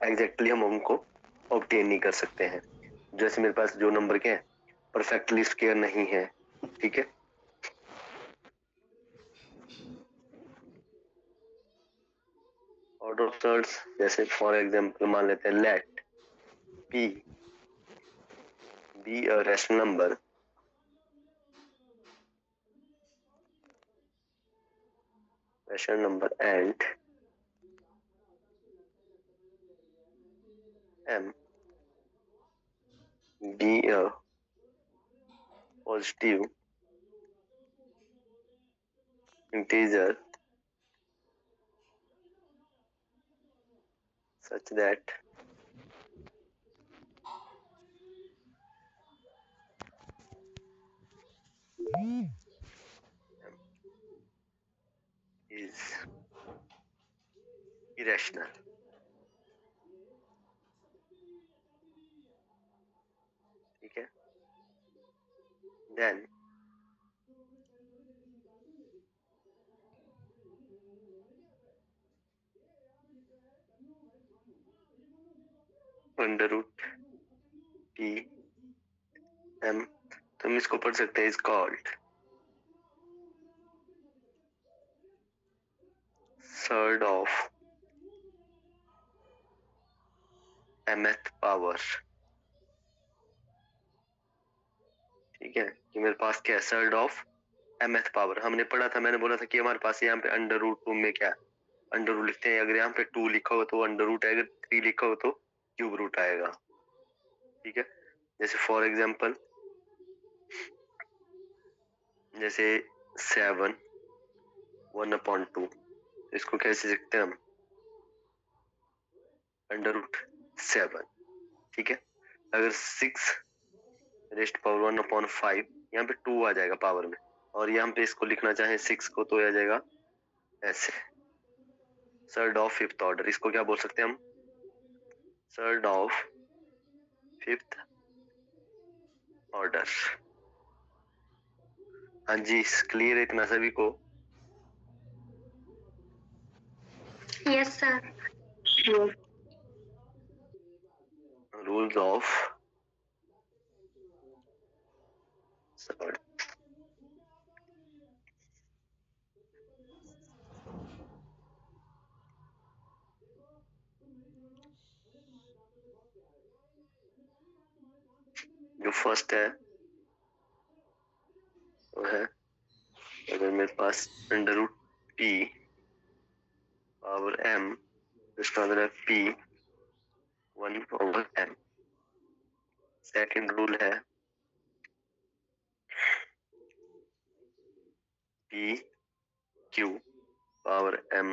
Exactly हम उनको obtain नहीं कर सकते हैं। जैसे मेरे पास जो नंबर के हैं परफेक्टली स्क्वायर नहीं है, ठीक है। ऑर्डर ऑफ थर्ड्स, जैसे फॉर एग्जांपल मान लेते हैं let p be a rational number and m be a positive integer such that m is irrational, ठीक है। then under root p m, तो हम इसको पढ़ सकते हैं is called third of mth power, ठीक है। कि मेरे पास क्या है, थर्ड ऑफ mth पावर। हमने पढ़ा था, मैंने बोला था कि हमारे पास यहाँ पे अंडर रूट 2 में क्या अंडर रूट लिखते हैं, अगर यहाँ पे 2 लिखा हो तो अंडर रूट आएगा, 3 लिखा हो तो क्यूब रूट आएगा, ठीक है। जैसे फॉर एग्जांपल जैसे 7 1/2, इसको कैसे लिखते हैं हम, अंडर रूट 7, ठीक है। अगर 6 रेस्ट पावर 1/5, यहाँ पे 2 आ जाएगा पावर में, और यहाँ पे इसको लिखना चाहे 6 को तो आ जाएगा ऐसे, थर्ड ऑफ फिफ्थ ऑर्डर। इसको क्या बोल सकते हैं हम, थर्ड ऑफ फिफ्थ ऑर्डर। हाँ जी, क्लियर है इतना सभी को? Yes sir. Rules of third, जो फर्स्ट है वो है, अगर मेरे पास under root p power m, इसका मतलब है p 1/m। सेकंड रूल है p q पावर m,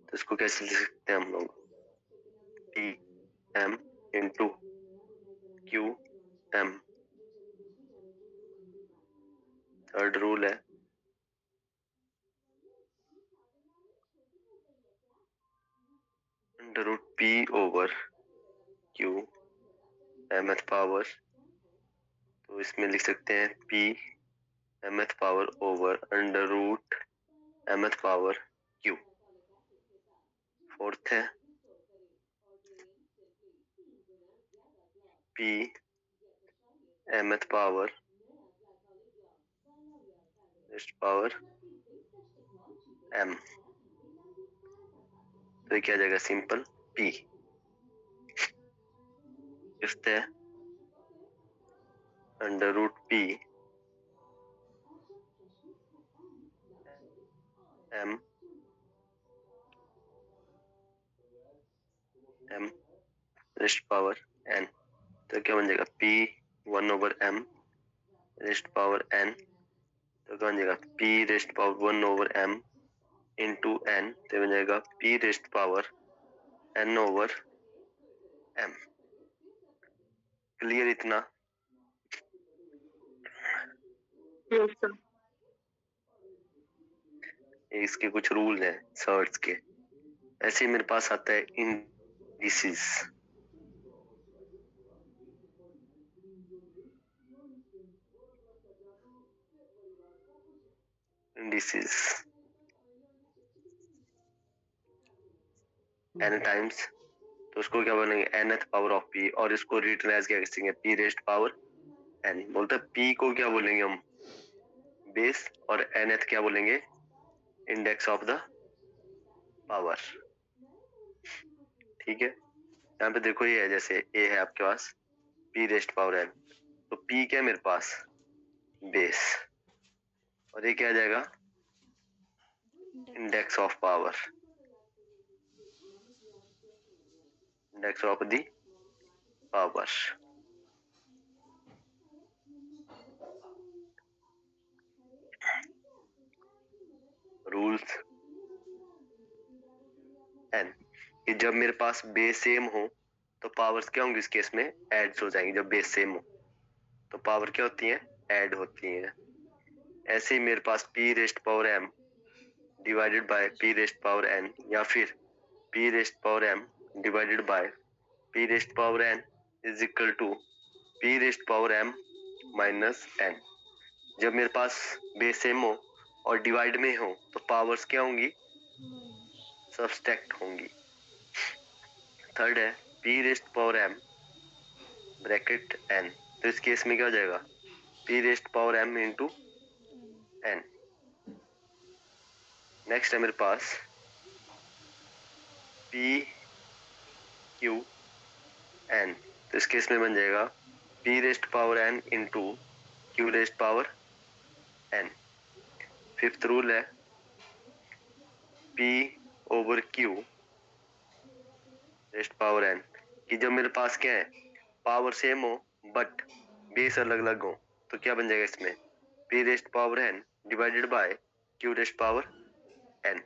तो इसको कैसे लिख सकते हैं हम लोग, p m into q m। Third rule है under root p over q mth power, तो इसमें लिख सकते हैं p mth power over under root mth power q। Fourth है p mth power rest power m, तो ये क्या जाएगा, सिंपल p। फिफ्थ है under root p m m rest power n, तो क्या बन जाएगा p 1/m rest power n, तो क्या बन जाएगा p rest power 1/m into n, तो बन जाएगा p rest power n/m। Clear इतना? Yes sir. इसके कुछ रूल हैं सर्ट्स के। ऐसे ही मेरे पास आता है इंडिसेस, इंडिसेस n टाइम्स तो उसको क्या बोलेंगे nth पावर ऑफ p, और इसको रिटर्न एज क्या करेंगे p रेस्ट पावर n। बोलते p को क्या बोलेंगे हम बेस, और nth क्या बोलेंगे इंडेक्स ऑफ द पावर। ठीक है, यहाँ पे देखो ये है, जैसे a है आपके पास p रेस्ट पावर n, तो p क्या है मेरे पास बेस, और ये क्या आ जाएगा index of power, index of the power. Rules n कि जब मेरे पास बेस सेम हो तो पावर्स क्या होंगी इस केस में एड्स हो जाएंगी। जब बेस सेम हो तो पावर क्या होती है ऐड होती है। ऐसे ही मेरे पास p rest power m divided by p rest power n, या फिर p rest power m divided by p rest power n is equal to p rest power m minus n। जब मेरे पास बेस सेम हो और divide में हो तो powers क्या होंगी सब्सट्रैक्ट होंगी। थर्ड है p rest power m bracket n, तो इस केस में क्या हो जाएगा p rest power m into n। Next है मेरे पास p q n, तो इस केस में बन जाएगा p rest power n into q rest power n। Fifth rule है p over q rest power n, कि जब मेरे पास क्या है पावर सेम हो बट बेस अलग अलग हो तो क्या बन जाएगा इसमें p rest power n divided by q rest power n।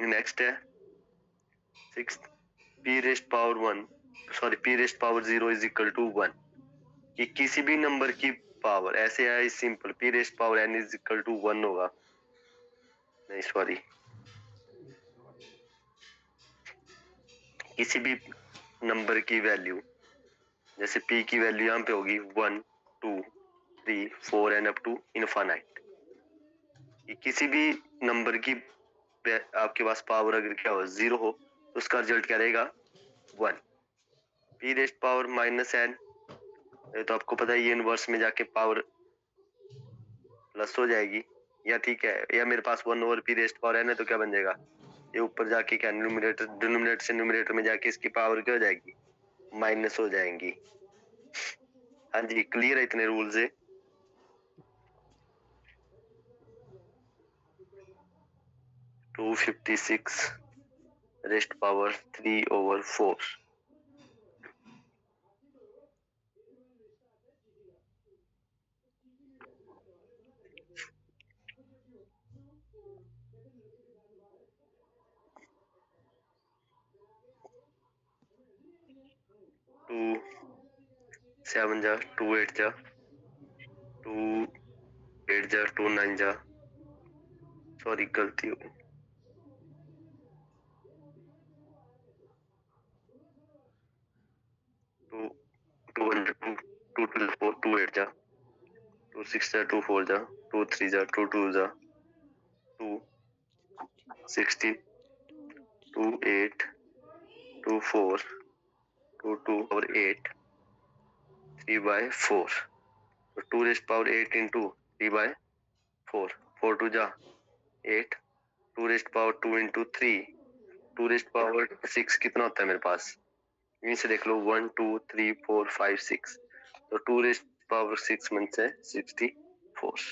Next है sixth p rest power 1 sorry p rest power 0 is equal to 1, कि किसी भी नंबर की पावर ऐसे है simple p rest power n is equal to 1 होगा, नहीं sorry किसी भी नंबर की वैल्यू, जैसे p की वैल्यू यहाँ पे होगी 1 2 3 4 एंड अप टू इनफाइनाइट, किसी भी नंबर की आपके पास पावर अगर क्या हो 0 हो तो उसका रिजल्ट क्या रहेगा 1। p rest power minus n, ये तो आपको पता है ये इनवर्स में जाके पावर प्लस हो जाएगी, या ठीक है, या मेरे पास 1 over p rest power n है तो क्या बन जाएगा ये ऊपर जाके क्या डिनोमिनेटर से न्यूमरेटर में जाके इसकी पावर क्या हो जाएगी माइनस हो जाएंगी। हाँ जी क्लियर है इतने रूल्स है। Two 56 rest power 3 over 4। Two 7 जा 2 8 जा 2 8 जा 2 9 जा, सॉरी गलती हो 2 2 1 2 2 2 4 2 8 जा 2 6 जा 2 4 जा 2 3 जा 2 2 जा 2 16 2 8 2 4 2 2 और 8 3 by 4, तो 2 रेस्ट पावर 8 इंटू 3 by 4, 4 2 जा 8, 2 rest power 2 into 3, 2 rest power 6 कितना होता है मेरे पास, यहीं से देख लो 1 2 3 4 5 6, तो 2 रेस्ट पावर 6 में से 64।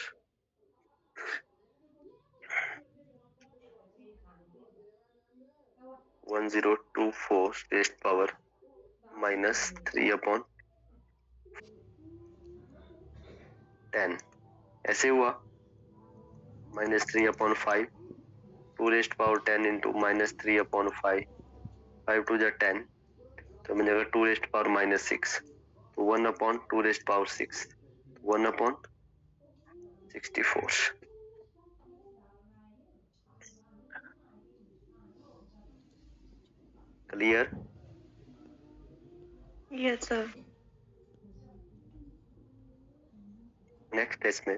One 1024 rest power minus 3 upon 10, ऐसे हुआ minus 3 upon 5, 2 rest power 10 into minus 3 upon 5, 5 2 जा 10, तो मिल जाएगा 2 रेस्ट पावर माइनस 6, तो 1 upon 2 rest power 6, 1 upon 64। Clear? Yes, sir. Next test में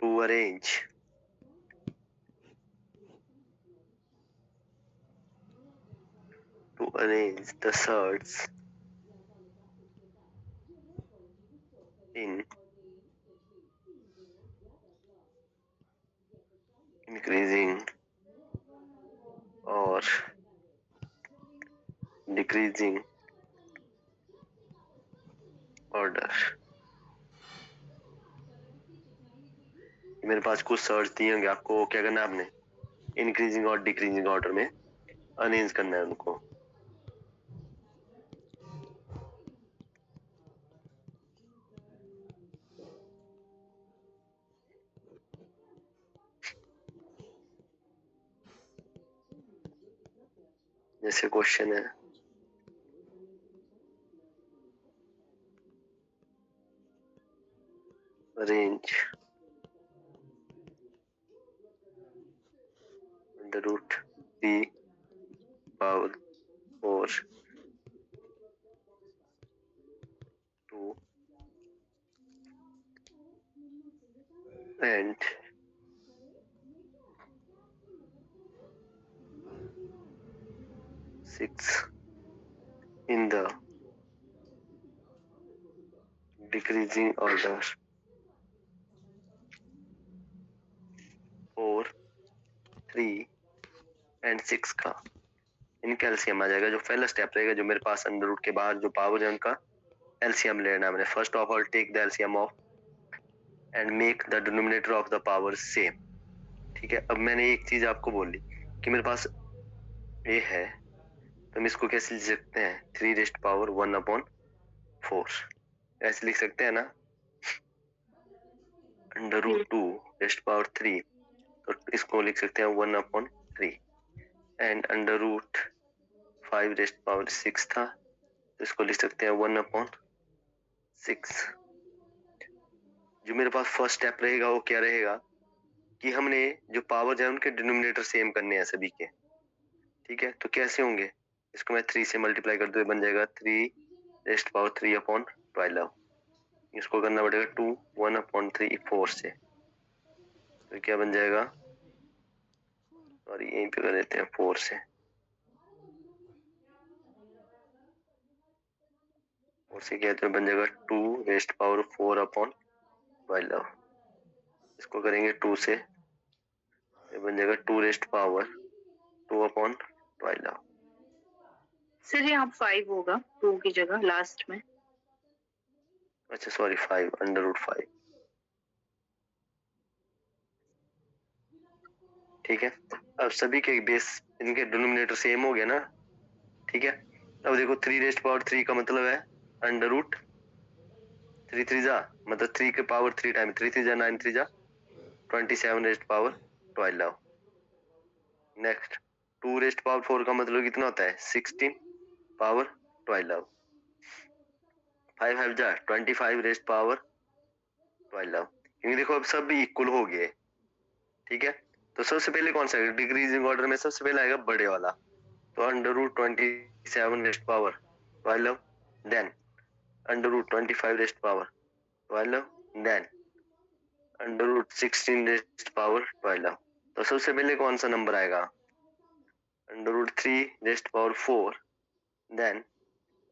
to arrange the surds in increasing or decreasing order। मेरे पास कुछ search दिए होंगे, आपको क्या करना है, आपने इंक्रीजिंग और डिक्रीजिंग ऑर्डर में अरेंज करना है उनको। जैसे क्वेश्चन है arrange under root 3 power 4 2 and 6 in the decreasing order। 4 3 and 6 का इनका एलसीएम आ जाएगा। जो पहला स्टेप रहेगा, जो मेरे पास अंडर रूट के बाहर जो पावर है उनका एलसीएम लेना है मैंने। First of all take the LCM of and make the denominator of the power same. ठीक है, अब मैंने एक चीज आपको बोली कि मेरे पास ये है, तो हम इसको कैसे लिख सकते हैं, 3 रेस्ट पावर 1/4 ऐसे लिख सकते हैं ना। अंडर रूट 2 रेस्ट पावर 3, तो इसको लिख सकते हैं 1/3 and under root 5 rest power 6 था, तो इसको लिख सकते हैं 1/6। जो मेरे पास फर्स्ट स्टेप रहेगा वो क्या रहेगा कि हमने जो पावर है उनके डिनोमिनेटर सेम करने हैं सभी के। ठीक है, तो कैसे होंगे, इसको मैं 3 से मल्टीप्लाई कर दूं, बन जाएगा 3 रेस्ट पावर 3/12। इसको करना पड़ेगा 2 1/3 4 से, तो क्या बन जाएगा, सॉरी यहीं पे कर देते हैं 4 से, 4 से क्या तो बन जाएगा 2 रेस्ट पावर 4/12। इसको करेंगे 2 से, ये बन जाएगा 2 रेस्ट पावर 2/12। सर यहाँ 5 होगा 2 की जगह लास्ट में। अच्छा सॉरी 5 अंडर रूट 5। ठीक है, अब सभी के बेस इनके डिनोमिनेटर सेम हो गया ना। ठीक है, अब देखो 3 रेस्ट पावर 3 का मतलब है अंडर रूट 3 3 जा, मतलब 3 के पावर 3 टाइम 3 3 जा 9 3 जा 27 rest power 12। Next 2 rest power 4 का मतलब कितना होता है 16 पावर 12। 5 5 जा 25 रेस्ट पावर 12, क्योंकि देखो अब सब इक्वल हो गए। ठीक है, तो सबसे पहले कौन सा डिक्रीजिंग ऑर्डर में सबसे पहले आएगा बड़े वाला, तो under root 27 rest power 12, then under root 25 rest power 12, then under root 16 rest power 12। तो सबसे पहले कौन सा नंबर आएगा, under root 3 rest power 4, then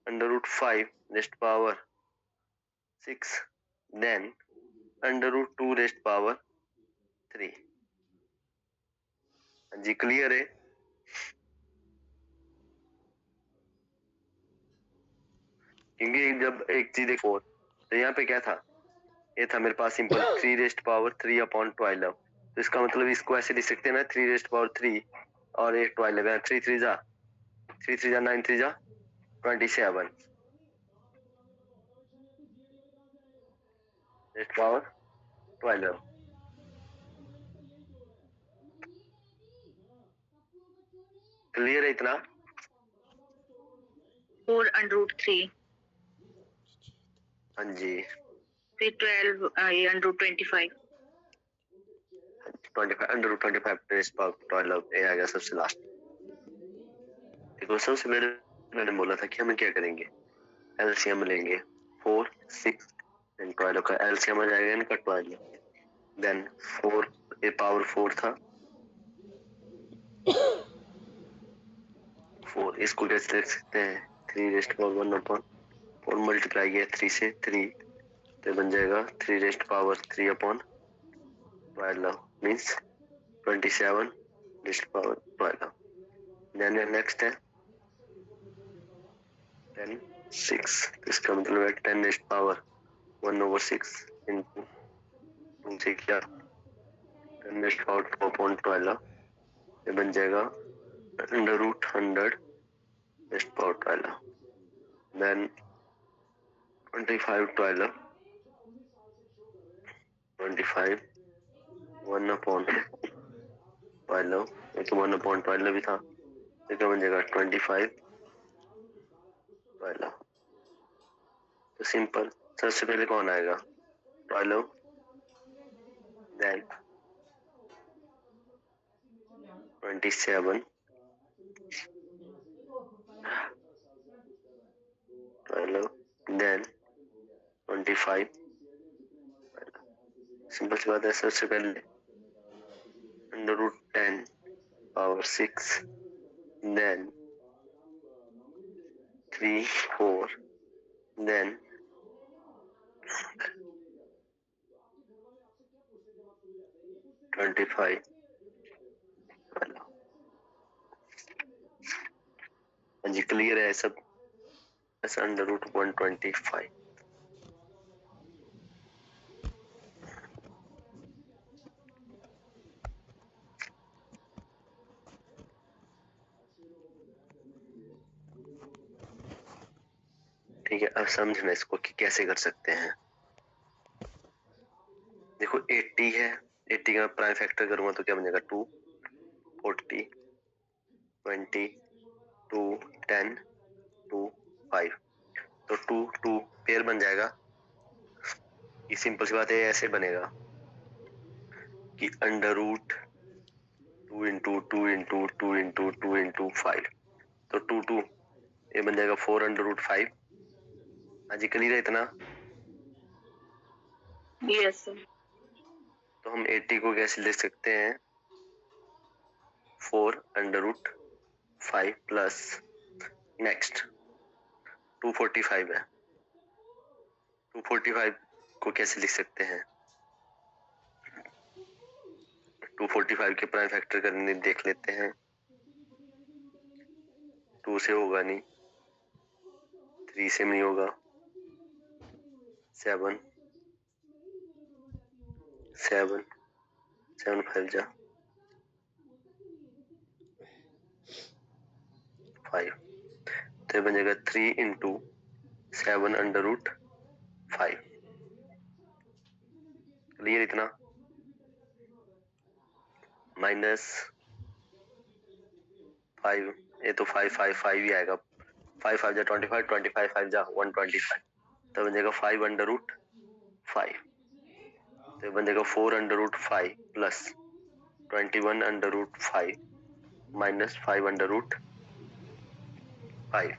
under root 5 rest power 6, then under root 2 rest power 3। जी क्लियर है। क्योंकि जब एक चीज देखो, तो यहाँ पे क्या था, ये था मेरे पास सिंपल 3 रेस्ट पावर 3/12। तो इसका मतलब इसको ऐसे लिख सकते हैं ना, 3 रेस्ट पावर 3 और 8/12, 3 3 जा 9 3 जा 27 रेस्ट पावर 12। क्लियर है इतना। 4 अंडर रूट 3 हाँ जी, फिर 12 ये under root 25 under root 25 rest power 12 ये आ गया सबसे लास्ट। देखो सबसे पहले मैंने बोला था कि हम क्या करेंगे, एलसीएम लेंगे। 4 6 एंड 12 का एलसीएम आ जाएगा इनका 12, देन 4 ए पावर 4 था 4, इसको कैसे लिख सकते हैं 3 रेस्ट पावर 1 अपॉन 4 मल्टीप्लाई किया 3 से 3 तो बन जाएगा 3 rest power 3 upon 12 means 27 rest power 12। Then next है 10 6, इसका मतलब है 10 रेस्ट पावर 1/6 इंटू 2 से क्या 10 रेस्ट पावर 2 अपॉन 12 ये बन जाएगा under root 100 rest power 12। Then 25 12 25 1 upon 12 ये तो 1 अपॉन 12 भी था तो क्या बन जाएगा 25 12। तो सिंपल सबसे पहले कौन आएगा 12 देन 27 12 देन 25 सिंपल सी बात है। सबसे पहले under root 10 power 6 then 3 4 then 25 जी क्लियर है सब ऐसा अंडर रूट 125। ठीक है अब समझना इसको कि कैसे कर सकते हैं। देखो 80 है 80 का प्राइम फैक्टर करूंगा तो क्या बन जाएगा 2 40 20 2 10 2 5 तो 2 2 पेयर बन जाएगा। ये सिंपल सी बात है ऐसे बनेगा कि under root 2 into 2 into 2 into 2 into 5 तो 2 2 ये बन जाएगा 4 अंडर रूट 5। हाँ जी क्लियर है इतना। Yes sir. तो हम 80 को कैसे लिख सकते हैं 4 अंडर रूट 5 प्लस नेक्स्ट 245 है 245 को कैसे लिख सकते हैं 245 के प्राइम फैक्टर करने देख लेते हैं 2 से होगा नहीं 3 से नहीं होगा 7 7 7 5 जा 5 तो ये बन जाएगा 3 इंटू 7 अंडर रूट 5। क्लियर इतना। माइनस 5 ये तो 5 5 5 ही आएगा 5 5 जा 25 25 5 जा 125 तो बन जाएगा 5 अंडर रूट 5 तो ये बन जाएगा 4 under root 5 plus 21 under root 5 minus 5 under root 5।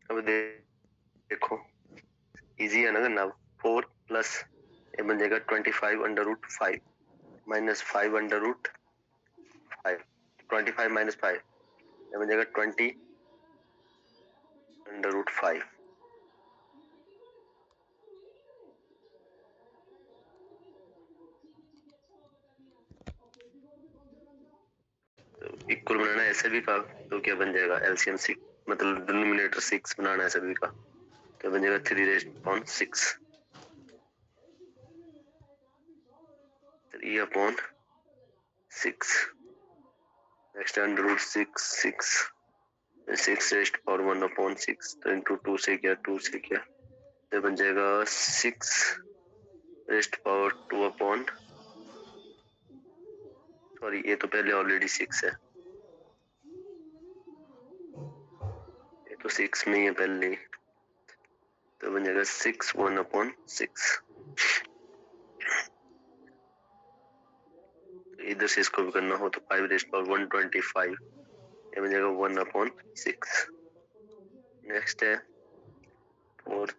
अब देखो इजी है ना करना। 4 प्लस ये बन जाएगा 25 under root 5 minus 5 under root 5 25 minus 5 ये बन जाएगा 20 अंडर रूट 5। तो इक्वल बनाना है सभी का तो क्या बन जाएगा एलसीएम 6 मतलब डिनोमिनेटर 6 बनाना है सभी का तो बन जाएगा 3 raised upon 6 3 upon 6 next under root 6 6 6 raised power 1 upon 6 तो इंटू 2 से क्या 2 से क्या तो बन जाएगा 6 रेस्ट पावर 2 अपॉन सॉरी ये तो पहले ऑलरेडी 6 है ये तो 6 में ही है पहले तो बन जाएगा 6 1/6। इधर से इसको भी करना हो तो 5⁻125, ये बन जाएगा 1/6। नेक्स्ट है 4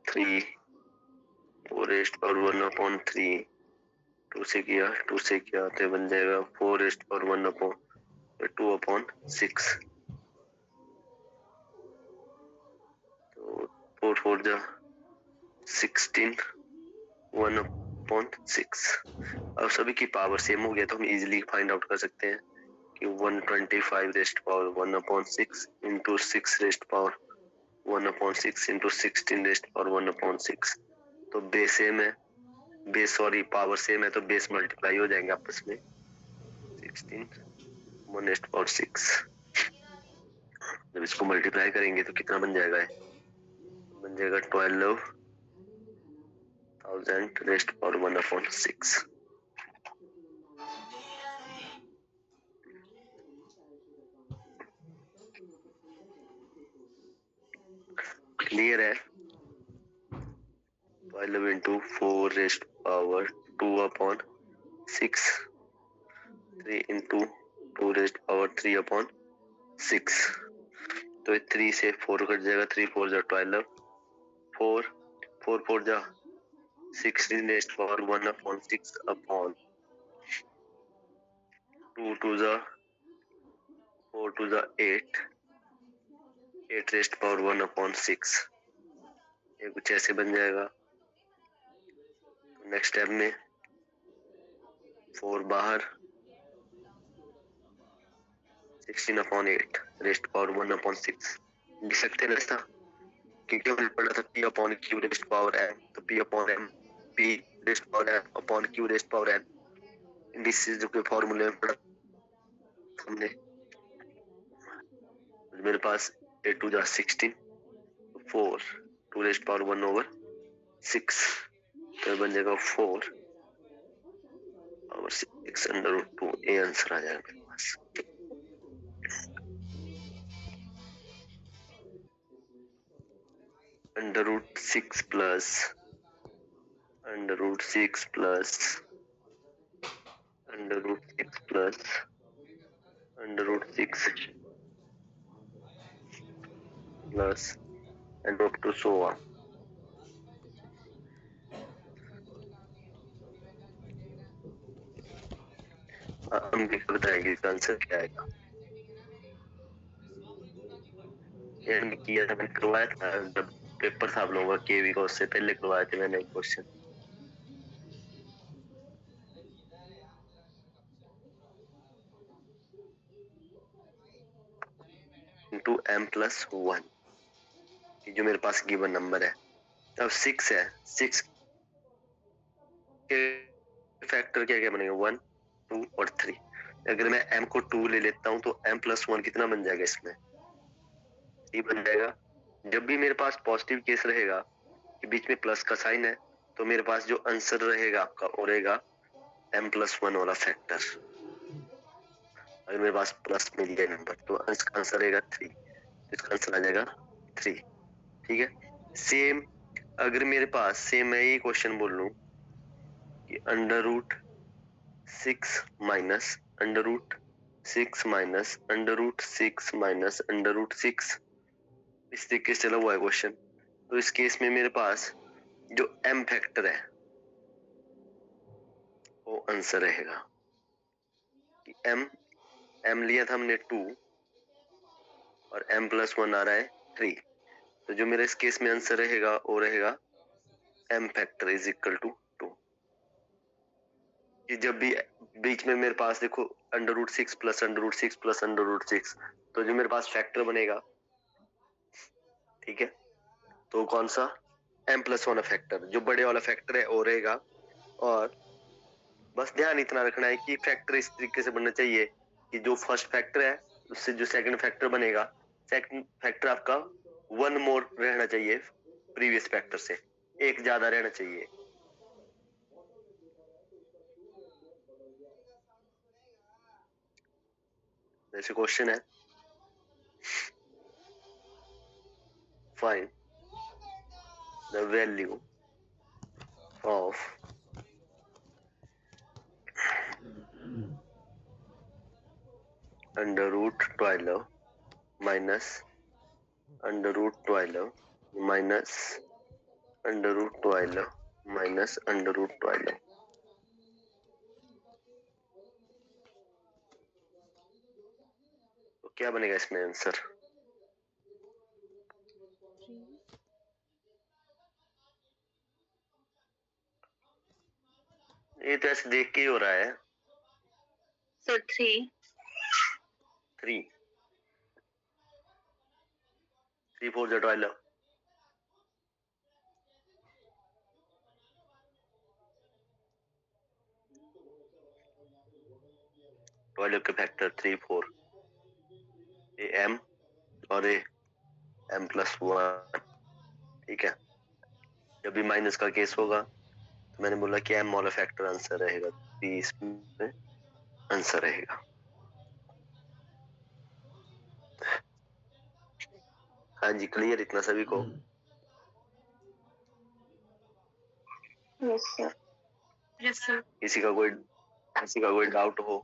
4⁻1/3, 2 से किया तो ये बन जाएगा 4⁻1/2/6। तो 4 4 जा 16 1/6। अब सभी की पावर सेम हो गया तो हम इजीली फाइंड आउट कर सकते हैं कि 125⁻1/6 इंटू 6⁻1/6 इंटू 16⁻1/6। तो बेस सेम है, पावर सेम है तो बेस मल्टीप्लाई हो जाएंगे आपस में। 16 1/6। जब इसको मल्टीप्लाई करेंगे तो कितना बन जाएगा, बन जाएगा 12,000⁻1/6। क्लियर है? 12 into 4⁻2/6, 3 into 2⁻3/6। तो 3 से 4 कट जाएगा, 3 4 जा 12, 4 4 4 जा 16⁻1/6 अपॉन 2 2 जा 4 2 जा 8 8⁻1/6। ये कुछ ऐसे बन जाएगा। तो नेक्स्ट स्टेप में 4 बाहर 16/8⁻1/6 लिख सकते हैं ना, क्योंकि हमने पढ़ा था P/Q⁻n, तो P/m P/n/Q⁻n। इंडिसेस के फॉर्मूले में पढ़ा हमने। मेरे पास 8 2 जा 16, 4 2⁻1/6, तो बन जाएगा 4/6 √2। ये आंसर आ जाएगा मेरे पास। √6 plus √6 plus √6 plus √6 plus and up to so on। हम बताएंगे इसका आंसर क्या आएगा। ये किया था, मैंने करवाया था जब पेपर था आप लोगों का केवी का, उससे पहले करवाए थे मैंने क्वेश्चन। इंटू m+1, जो मेरे पास गिवन नंबर है। अब 6 है, 6 के फैक्टर क्या क्या बनेगा, 1 2 और 3। अगर मैं m को 2 ले लेता हूँ तो m+1 कितना बन जाएगा, इसमें 3 बन जाएगा। जब भी मेरे पास पॉजिटिव केस रहेगा कि बीच में प्लस का साइन है, तो मेरे पास जो आंसर रहेगा आपका वो रहेगा m+1 वाला फैक्टर। अगर मेरे पास प्लस मिल गया नंबर तो इसका आंसर रहेगा 3, इसका आंसर आ जाएगा 3। ठीक है। सेम अगर मेरे पास सेम मैं ये क्वेश्चन बोल लूं कि √6 माइनस √6 माइनस √6 माइनस √6, इस तरीके से चला हुआ है क्वेश्चन। तो इस केस में मेरे पास जो m फैक्टर है वो आंसर रहेगा कि m लिया था हमने 2 और m+1 आ रहा है 3। तो जो मेरा इस केस में आंसर रहेगा वो रहेगा m factor is equal to 2। कि जब भी बीच में मेरे पास देखो √6 प्लस √6 प्लस √6, तो जो मेरे पास फैक्टर बनेगा, ठीक है, तो कौन सा m+1 फैक्टर, जो बड़े वाला फैक्टर है वो रहेगा। और बस ध्यान इतना रखना है कि फैक्टर इस तरीके से बनना चाहिए कि जो फर्स्ट फैक्टर है उससे जो सेकंड फैक्टर बनेगा, सेकंड फैक्टर आपका 1 मोर रहना चाहिए प्रीवियस फैक्टर से, एक ज्यादा रहना चाहिए। जैसे क्वेश्चन है fine the value of under root 12 minus under root 12 minus under root 12 minus under root 12. तो क्या बनेगा इसमें आंसर? ये तो ऐसे देख के ही हो रहा है। सर 3 3 4 जा 12 12 के फैक्टर 3 4 ए m और ए m + 1। ठीक है, जब भी माइनस का केस होगा तो मैंने बोला कि m वाला फैक्टर आंसर रहेगा, 30 में आंसर रहेगा। हाँ जी, क्लियर इतना सभी को? Yes sir. किसी का कोई डाउट हो